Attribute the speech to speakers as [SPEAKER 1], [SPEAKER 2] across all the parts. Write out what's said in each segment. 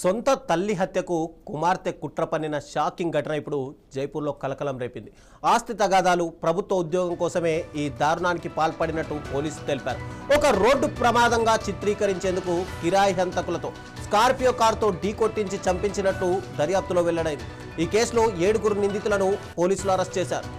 [SPEAKER 1] సొంత తల్లి హత్యకు కుమార్తె కుట్ర పన్నిన షాకింగ్ ఘటన ఇప్పుడు జైపూర్లో కలకలం రేపింది. ఆస్తి తగాదాలు, ప్రభుత్వ ఉద్యోగం కోసమే ఈ దారుణానికి పాల్పడినట్టు పోలీసులు తెలిపారు. ఒక రోడ్డు ప్రమాదంగా చిత్రీకరించేందుకు కిరాయి హంతకులతో స్కార్పియో కారుతో ఢీకొట్టించి చంపించినట్టు దర్యాప్తులో వెల్లడైంది. ఈ కేసులో 7 నిందితులను పోలీసులు అరెస్ట్ చేశారు.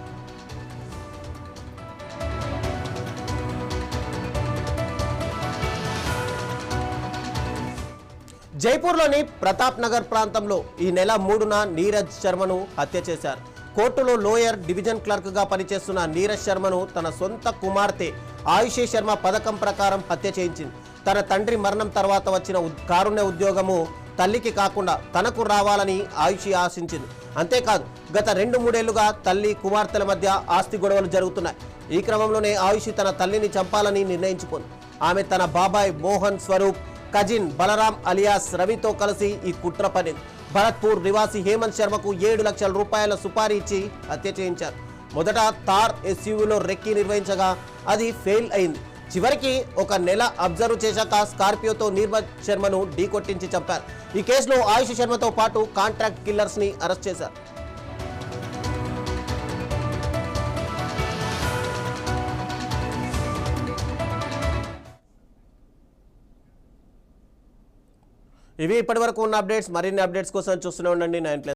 [SPEAKER 1] జైపూర్లోని ప్రతాప్ నగర్ ప్రాంతంలో ఈ నెల 3న నీరజ్ శర్మను హత్య చేశారు. కోర్టులో లోయర్ డివిజన్ క్లర్క్గా పనిచేస్తున్న నీరజ్ శర్మను తన సొంత కుమార్తె ఆయుషి శర్మ పథకం ప్రకారం హత్య చేయించింది. తన తండ్రి మరణం తర్వాత వచ్చిన కారుణ్య ఉద్యోగము తల్లికి కాకుండా తనకు రావాలని ఆయుషి ఆశించింది. అంతేకాదు, గత 2-3 ఏళ్లుగా తల్లి కుమార్తెల మధ్య ఆస్తి గొడవలు జరుగుతున్నాయి. ఈ క్రమంలోనే ఆయుషి తన తల్లిని చంపాలని నిర్ణయించుకుంది. ఆమె తన బాబాయ్ మోహన్ స్వరూప్, కజిన్ బలరాం అలియాస్ రవితో కలిసి ఈ కుట్ర పనింది. భరత్పూర్ నివాసి హేమంత్ శర్మకు 7 లక్షల రూపాయల సుపారీ ఇచ్చి హత్య చేయించారు. మొదట తార్ ఎస్యూవీలో రెక్కి నిర్వహించగా అది ఫెయిల్ అయింది. చివరికి 1 నెల అబ్జర్వ్ చేశాక స్కార్పియోతో నీరజ్ శర్మను ఢీకొట్టించి చంపారు. ఈ కేసులో ఆయుష్ శర్మతో పాటు కాంట్రాక్ట్ కిల్లర్స్ ని అరెస్ట్ చేశారు. ఇవి ఇప్పటివరకు ఉన్న అప్డేట్స్. మరిన్ని అప్డేట్స్ కోసం చూస్తూనే ఉండండి 9+.